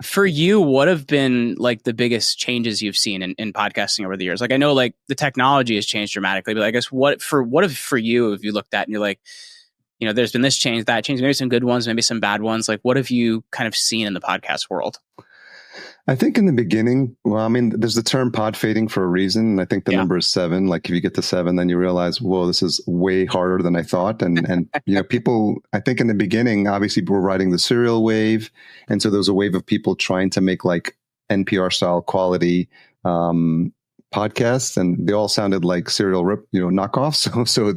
For you, what have been like the biggest changes you've seen in podcasting over the years? Like I know like the technology has changed dramatically, but I guess what if for you, if you looked at and you're like, there's been this change, that change, maybe some good ones, maybe some bad ones. Like what have you kind of seen in the podcast world? I think in the beginning, well, I mean, there's the term pod fading for a reason. And I think the number is 7. Like if you get to 7, then you realize, whoa, this is way harder than I thought. And people, I think in the beginning, obviously we're riding the serial wave. And so there was a wave of people trying to make like NPR style quality podcasts, and they all sounded like serial knockoffs. So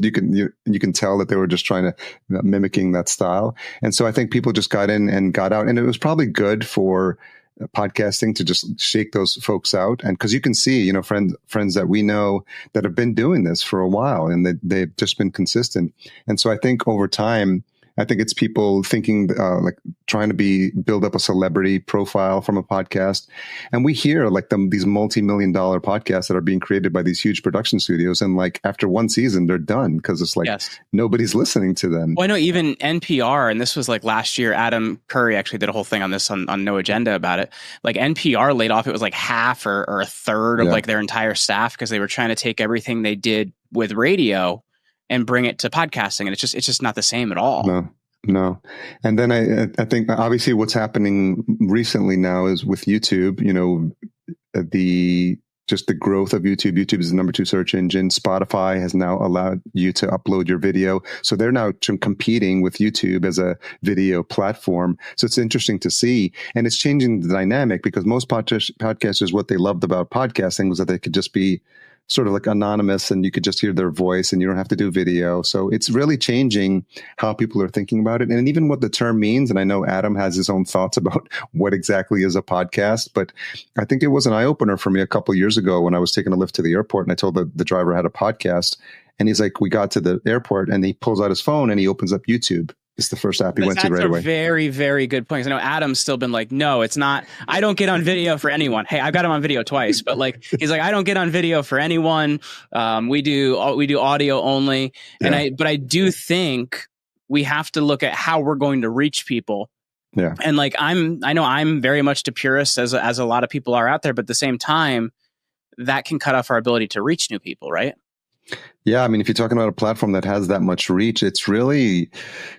you can tell that they were just trying to mimicking that style. And so I think people just got in and got out, and it was probably good for podcasting to just shake those folks out. And because you can see, friends that we know that have been doing this for a while, and they've just been consistent. And so I think over time, I think it's people thinking like trying to build up a celebrity profile from a podcast. And we hear like these multi-million-dollar podcasts that are being created by these huge production studios. And like after one season, they're done because it's like nobody's listening to them. Well, I know even NPR, and this was like last year, Adam Curry actually did a whole thing on this on No Agenda about it. Like NPR laid off, it was like half or a third of like their entire staff because they were trying to take everything they did with radio and bring it to podcasting. And it's just not the same at all. No. And then I think obviously what's happening recently now is with YouTube, the growth of YouTube. YouTube is the number 2 search engine. Spotify has now allowed you to upload your video. So they're now competing with YouTube as a video platform. So it's interesting to see. And it's changing the dynamic because most podcasters, what they loved about podcasting was that they could just be sort of like anonymous and you could just hear their voice and you don't have to do video. So it's really changing how people are thinking about it and even what the term means. And I know Adam has his own thoughts about what exactly is a podcast, but I think it was an eye opener for me a couple of years ago when I was taking a lift to the airport and I told the driver I had a podcast, and he's like, we got to the airport and he pulls out his phone and he opens up YouTube. It's the first app he went to right away. That's a very, very good point. I know Adam's still been like, no, it's not. I don't get on video for anyone. Hey, I've got him on video twice, but like, he's like, I don't get on video for anyone. We do audio only. Yeah. But I do think we have to look at how we're going to reach people. Yeah. And like, I know I'm very much to purists as a lot of people are out there, but at the same time, that can cut off our ability to reach new people, right? Yeah, I mean, if you're talking about a platform that has that much reach, it's really,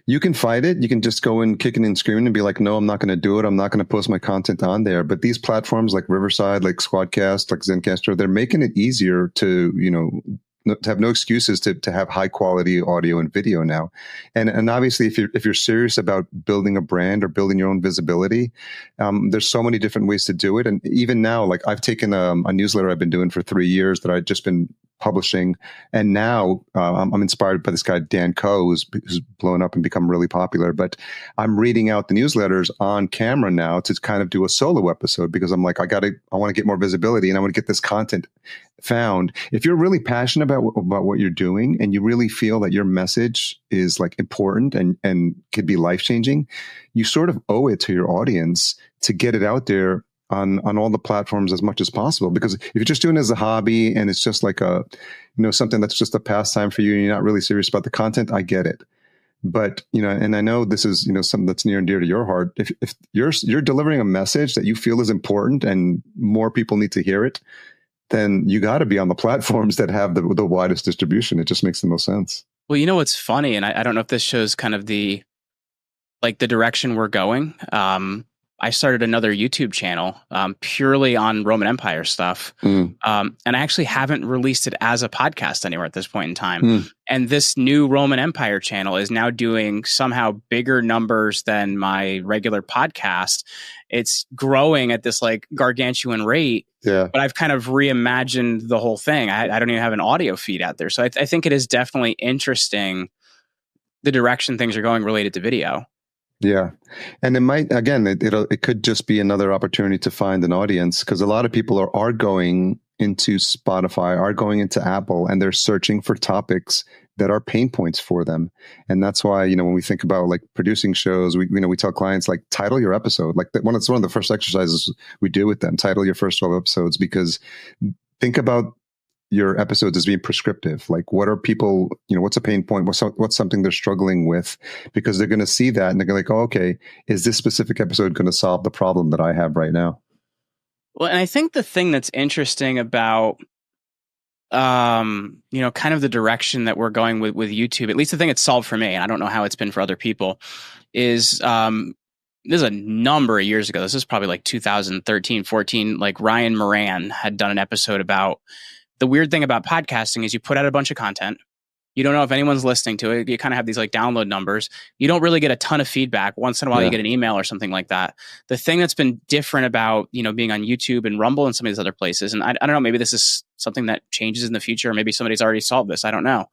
you can fight it. You can just go in kicking and screaming and be like, no, I'm not going to do it. I'm not going to post my content on there. But these platforms like Riverside, like Squadcast, like Zencastr, they're making it easier to, to have no excuses to have high quality audio and video now. And obviously if you're serious about building a brand or building your own visibility, there's so many different ways to do it. And even now, like I've taken a newsletter I've been doing for 3 years that I've just been publishing. And now I'm inspired by this guy, Dan Koe, who's blown up and become really popular. But I'm reading out the newsletters on camera now to kind of do a solo episode because I'm like, I want to get more visibility and I want to get this content found. If you're really passionate about what you're doing and you really feel that your message is like important and could be life-changing, you sort of owe it to your audience to get it out there on all the platforms as much as possible. Because if you're just doing it as a hobby and it's just like something that's just a pastime for you and you're not really serious about the content, I get it. But, and I know this is, something that's near and dear to your heart. If you're delivering a message that you feel is important and more people need to hear it, then you got to be on the platforms that have the widest distribution. It just makes the most sense. Well, what's funny, and I don't know if this shows kind of the direction we're going. I started another YouTube channel purely on Roman Empire stuff. And I actually haven't released it as a podcast anywhere at this point in time. And this new Roman Empire channel is now doing somehow bigger numbers than my regular podcast. It's growing at this like gargantuan rate. Yeah. But I've kind of reimagined the whole thing. I don't even have an audio feed out there. So I think it is definitely interesting the direction things are going related to video. Yeah. And it might, again, it could just be another opportunity to find an audience because a lot of people are going into Spotify, are going into Apple, and they're searching for topics that are pain points for them. And that's why, when we think about like producing shows, we tell clients like title your episode. Like it's one of the first exercises we do with them, title your first 12 episodes, because think about your episodes as being prescriptive. Like, what are people, what's a pain point? What's something they're struggling with? Because they're going to see that and they're like, oh, okay, is this specific episode going to solve the problem that I have right now? Well, and I think the thing that's interesting about, kind of the direction that we're going with YouTube, at least the thing it's solved for me, and I don't know how it's been for other people, is this is a number of years ago. This is probably like 2013, 14. Like Ryan Moran had done an episode about the weird thing about podcasting is you put out a bunch of content. You don't know if anyone's listening to it. You kind of have these like download numbers. You don't really get a ton of feedback. Once in a while, you get an email or something like that. The thing that's been different about, being on YouTube and Rumble and some of these other places, and I don't know, maybe this is something that changes in the future, or maybe somebody's already solved this. I don't know.